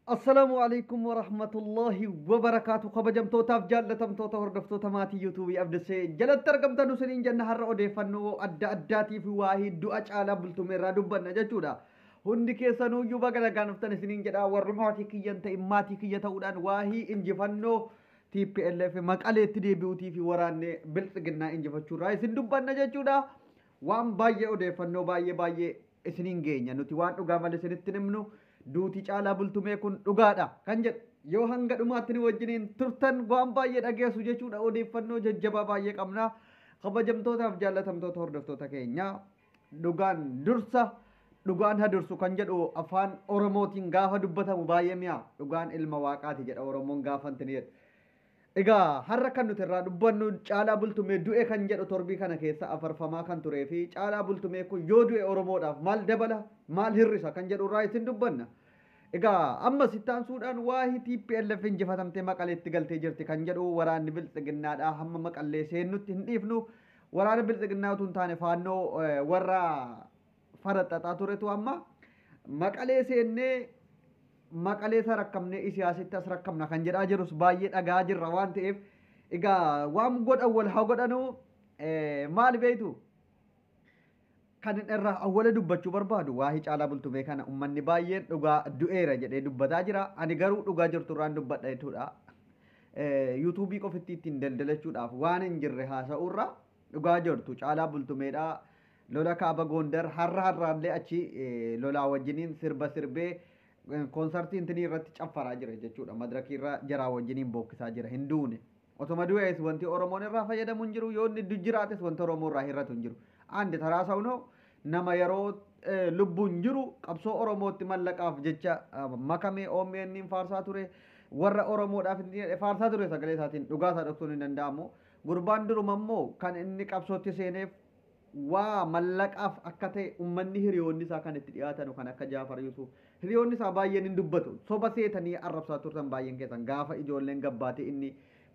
Assalamualaikum warahmatullahi wabarakatuh. Kabajamtootaaf jaallatamtoota hordoftoota maatii yuutuubii abdissee jalatti argamtan isiniin jenna har'a odeeffannoo adda addaatii fi waa hedduu caalaa bultumeerraa dubbanna jechuudha. Hundi keessanuyyuu baga nagaan dhuftan isiniin jedha warri maatii kiyyan ta'e maatii kiyya ta'uudhaan waahii injifannoo TPLF maqaleetti deebi'uutii fi waraannee biltsiginnaa injifachuurraa isin dubbanna jechuudha. Waan baay'ee odeeffannoo baay'ee isiniin geenya nuti waan dhugaa malee isinitti himnu duuti caalaa bultumee kun dhugaadha kan jedhu yoo hanga dhumaatti ni wajjiniin turtan waan baay'ee dhageessu jechuudha. Odeeffannoo jajjabaa baay'ee qabna. Kabajamtootaaf jaallatamtoota hordoftoota keenya dhugaan dursa dhugaan hadursu kan jedhu afaan oromootiin gaafa dubbatamu baay'ee mi'a. Dhugaan ilma waaqaati jedha oromoon gaafa intini jedhu. Egaa har'a kan nuti irraa dubbannu caalaa bultumee du'e kan jedhu torbii kana keessa afarfamaa kan turee fi caalaa bultumee kun yoo du'e oromoodhaaf maal dabala maal hir'isa kan jedhu irraa isin dubbanna. Egaa ammas ittaansuudhaan waa'ee TPLF injifatamtee maqaleetti galtee jirti kan jedhu waraanni biltsiginnaadhaa hamma maqallee seennutti hin dhiifnu. Waraana biltsiginnaa utuu hin taane faannoo warra faraxaxaa turetu amma maqalee seennee maqalee isa rakkamnee isiyaasitti as rakkamna kan jedhaa jirus baay'ee dhagaa jirra waan ta'eef egaa waan godhan wal haa godhanu maal beeytu kan irraa awwala dubbachuu barbaadu waa'ee caalaa bultumee kana ummanni baay'een dhugaa du'eera jedhee dubbataa jira. Ani garuu dhugaa jirtu irraan dubbadha jechuudha. Yuutuubii qofitti ittiin daldalachuudhaaf waan hin jirre haasa'uurra dhugaa jirtu caalaa bultumeedha. Lola kaaba Gondar har'aallee achi lolaa wajjiniin sirba sirbee koonsartii intinii irratti caffaraa jira jechuudha. Madirakii irra jaraa wajjiniin bookkisaa jira hin duune. Otuma du'ees wanti Oromoon irraa fayyadamu hin jiru. Yoo inni jiraates wanti Oromoo irraa hir'atu hin jiru. Andi taraa saunoo nama yeroo lubbuun jiru qabsoo Oromootti mallaqaaf jecha makamee OMN faarsaa ture. Warra Oromoodhaaf faarsaa ture sagalee isaatiin dhugaa isaa dhoksuun hin danda'amu. Gurbaan duruma immoo kan inni qabsootti seeneef waa mallaqaaf akka ta'e ummanni hiriyoonni isaa kan itti dhiyaatan kan akka Jaafar Yusuf hiriyoonni isaa baay'een hin dubbatu soba seetanii arrabsaa turtan baay'een keessan gaafa ijoolleen gabbaate inni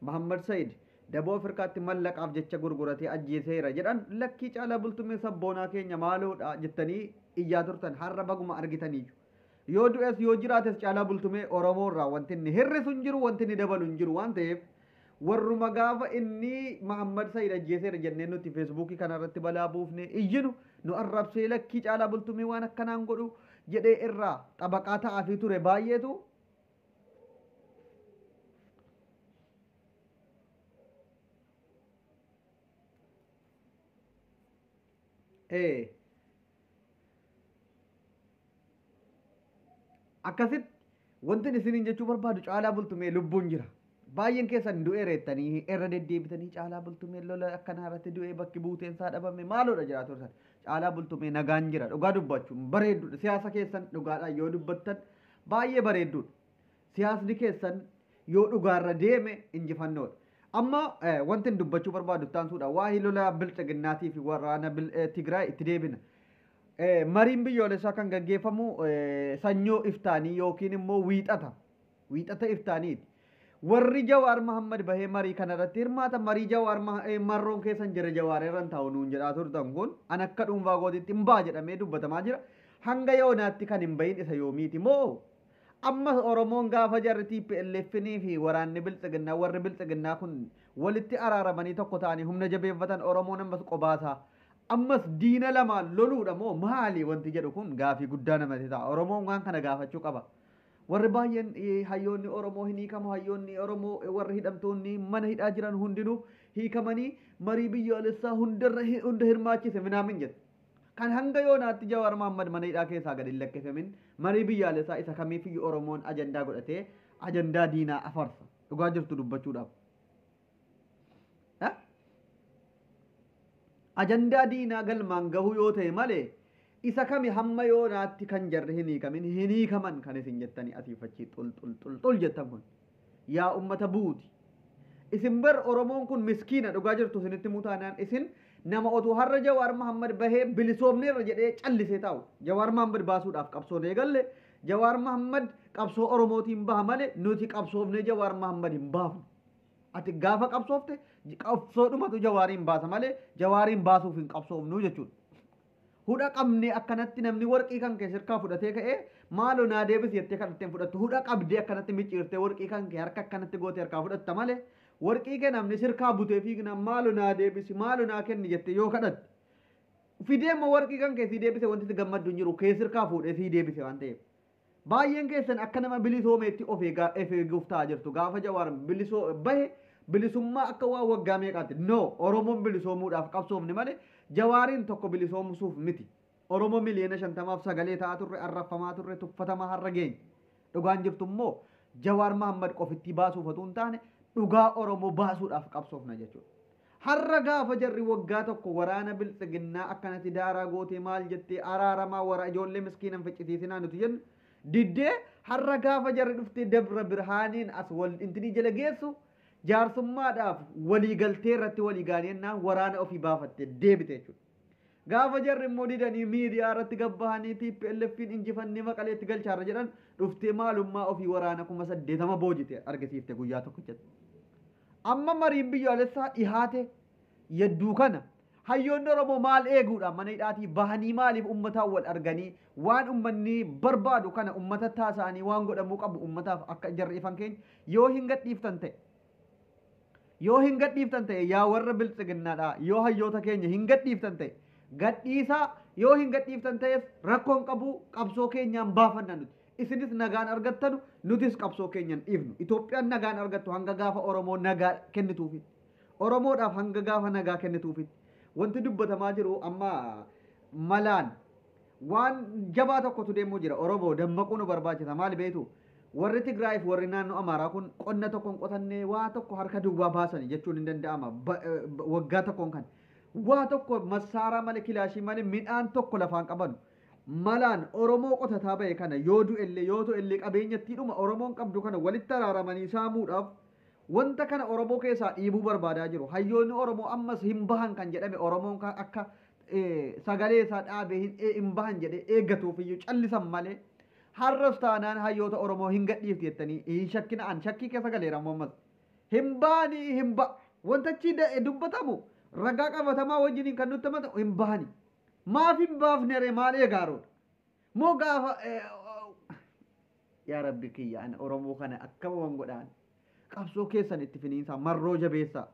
Muhammad Said daboo Afrikaatti mallaqaaf jecha gurguratee ajjeeseera jedhan lakkii caalaa bultumee sabboonaa keenya maaloodha jettanii iyyaa turtan har'a baguma argitanii yoo du'es yoo jiraates caalaa bultumee Oromoo irraa wanti inni hir'isu hin jiru wanti inni dabalu hin jiru waan ta'eef warruma gaafa inni Muhammad Said ajjeeseera jennee nuti feesbuukii kanarratti balaa buufne iyyinu nu arrabsee lakkii caalaa bultumee waan akkanaan godhu jedhee irraa xabaqaa ta'aafii ture baay'eetu akkasitti wanti isiniin jechuu barbaadu caalaa bultumee lubbuun jira. Baay'een keessan du'e reettanii irra deddeebitanii caalaa bultumee lola akkanaa irratti du'ee bakki buuteen isaa dhabame maaloodha jiraatu san caalaa bultumee nagaan jira dhugaa dubbachuun bareedduudha. Siyaasa keessan dhugaadhaan yoo dubbattan baay'ee bareedduudha. Siyaasni keessan yoo dhugaarra deeme injifannoodha. Amma wanti dubbachuu barbaadu taansuudha waa'ee lola biltsiginnaatii fi waraana Tigraay itti deebina. Mariin biyyoolessaa kan gaggeeffamu sanyoo iftaanii yookiin immoo wiixata iftaaniiti. Warri Jawaar Muhammad bahee marii kanarratti hirmaata marii Jawaar marroon keessan jira Jawaar irraan taa'u nuun jedhaa turtan kun an akka dhuunfaa gootitti hin baa jedhamee dubbatamaa jira. Hanga yoonaatti kan hin bahin isa yoomiiti moo ammas Oromoon gaafa jarri TPLFnii fi waraanni biltsiginnaa warri biltsiginnaa kun walitti araaramanii tokko ta'anii humna jabeeffatan Oromoon ammas qobaasaa ammas diina lamaan loluudha moo maali wanti jedhu kun gaafii guddaa namatti ta'a. Oromoon waan kana gaafachuu qaba. Warri baay'een hayyoonni Oromoo hin hiikamu hayyoonni Oromoo warri hidhamtoonni mana hidhaa jiran hundinuu hiikamanii marii biyyoolessaa hunda hirmaachise minaamin jedhe. Kan hanga yoonaatti Jawaar Muhammad mana hidhaa keessaa gadi hin lakkifamin marii biyyoolessaa isa kamiifiyyuu Oromoon ajandaa godhatee ajandaa diinaa afarsa dhugaa jirtu dubbachuudhaaf. Ajandaa diinaa galmaan gahuu yoo ta'e malee isa kami hamma yoonaatti kan jarri hin hiikaman kan isin jettanii asiifachii xul jettan kun yaa ummata buuti isin bar Oromoon kun miskiina dhugaa jirtu isinitti mutaanaan isin nama otuu har'a Jawaar Muhammad bahee bilisoomneerra jedhee callisee taa'u Jawaar Muhammad baasuudhaaf qabsoon eegalle Jawaar Muhammad qabsoo Oromootiin baha malee nuti qabsoofnee Jawaar Muhammad hin baafnu ati gaafa qabsoofte qabsoodhumatu Jawaariin baasa malee Jawaariin baasuuf hin qabsoofnu jechuudha. hudha qabne akkanatti namni warqii kan kee sirkaa fudhatee ka'ee maaloo naa deebisi jettee kadhatteen fudhattu hudha qabdee akkanatti micciirtee warqii kan kee harka akkanatti gootee harkaa fudhatta malee warqii kee namni sirkaa butee fiigna maaloo naa deebisi maaloo naa kenni jettee yoo kadhatte fideema warqii kan kee sii deebise wanti gammaddu hin jiru kee sirkaa fuudhee sii deebise waan ta'eef baay'een keessan akka nama bilisoomeetti of eeguuf ta'aa jirtu gaafa Jawaar bilisoo bahe bilisummaa akka waa waggaa meeqaatti no Oromoon bilisoomuudhaaf qabsoofne malee Jawaariin tokko bilisoomusuuf miti Oromoo miliyoona 59 ta'aa turre arraffamaa turre tuffatamaa har'a geenye dhugaan jirtu immoo Jawaar Mahammad qofitti baasuuf otoo hin taane dhugaa Oromoo baasuudhaaf qabsoofna jechuudha. Har'a gaafa jarri waggaa tokko waraana biltsiginnaa akkanatti daaraa gootee maal jettee araaramaa wara ijoollee miskiinan ficcisiisinaa nuti jennu diddee har'a gaafa jarri dhuftee dabra birhaaniin as wal intinii jala geessu jaarsummaadhaaf walii galtee irratti walii gaaniennaa waraana ofii baafatte deebite jechuudha. Gaafa jarri immoo didanii miidiyaa irratti gabbahanii TPLF'n injifannee maqaleetti galchaarra jedhan dhuftee maalummaa ofii waraana 80 boojite argisiifte guyyaa tokko jette. Amma mariin biyyaalessaa dhihaate yedduu kana hayyoonni Oromoo maal eeguudhaan mana hidhaatii bahanii maaliif uummataan wal arganii waan uummanni barbaadu kana uummata taasisanii waan godhamuu qabu uummataaf akka jarri ifan keenya yoo hin gadhiiftan ta'e yaa warra biltsiginnaadha yoo hayyoota keenya hin gadhiiftan ta'e gadhiisaa yoo hin gadhiiftan ta'es rakkoon qabu qabsoo keenyaan baafanna nuti isinis nagaan argattanu nutis qabsoo keenyaan dhiifnu Itoophiyaan nagaan argattu hanga gaafa Oromoo nagaa kennituufi Oromoodhaaf hanga gaafa nagaa kennituufi wanti dubbatamaa jiru amma malaan waan jabaa tokkotu deemuu jira Oromoo dammaquu nu barbaachisa maal beektu warri Tigraayiif warri naannoo Amaaraa kun qonna tokkoon qotannee waa tokko harka duwwaa baasanii jechuun hin danda'ama waggaa tokkoon kan waa tokko masaaraa malee kilaashii malee midhaan tokko lafaan qabanu malaan Oromoo qotataa ba'e kana yoo du'ellee qabeenyatti dhuma Oromoon qabdu kana walitti araaramanii saamuudhaaf wanta kana Oromoo keessaa dhiibuu barbaadaa jiru hayyoonni Oromoo ammas hin bahan kan jedhame Oromoon akka sagalee isaa dhaabee hin bahan jedhee eeggatuuf iyyuu callisan malee har'as taanaan hayyoota Oromoo hin gadhiifti jettanii hin shakkina'an shakkii keessa galeera ammas hin bahanii hin ba wantachi dubbatamu ragaa qabatamaa wajjiniin kan nutti himatu hin bahanii maaf hin baafnere maal eegaaroodha moo gaafa yaa rabbi kiyya ana Oromoo kana akkama waan godhaan qabsoo keessan itti finiinsa marroo jabeessaa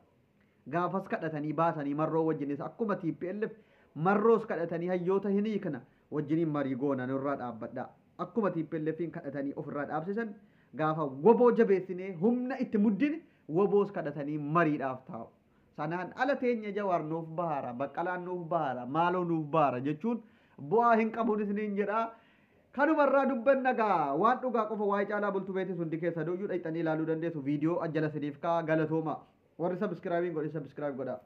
gaafas kadhatanii baasanii marroo wajjinis akkuma TPLF marroos kadhatanii hayyoota hin hiikna wajjiniin marii goona nurraa dhaabbadhaa akkuma TPLFin kadhatanii ofirraa dhaabsisan gaafa woboo jabeessinee humna itti muddine woboos kadhatanii mariidhaaf taa'u. Sanaan ala teenya Jawaar nuuf bahara Baqqalaan nuuf bahara maaloo nuuf bahara jechuun bu'aa hin qabuun isiniin jedhaa. Kanumarraa dubbanna gaa waan dhugaa qofa waa'ee caalaa bultuu beetis hundi keessa doyyuu dhaqxanii ilaaluu dandeessu viidiyoo ajjala siniif kaa galatooma warri sabskraayibiin godhe sabskraayib godhaa.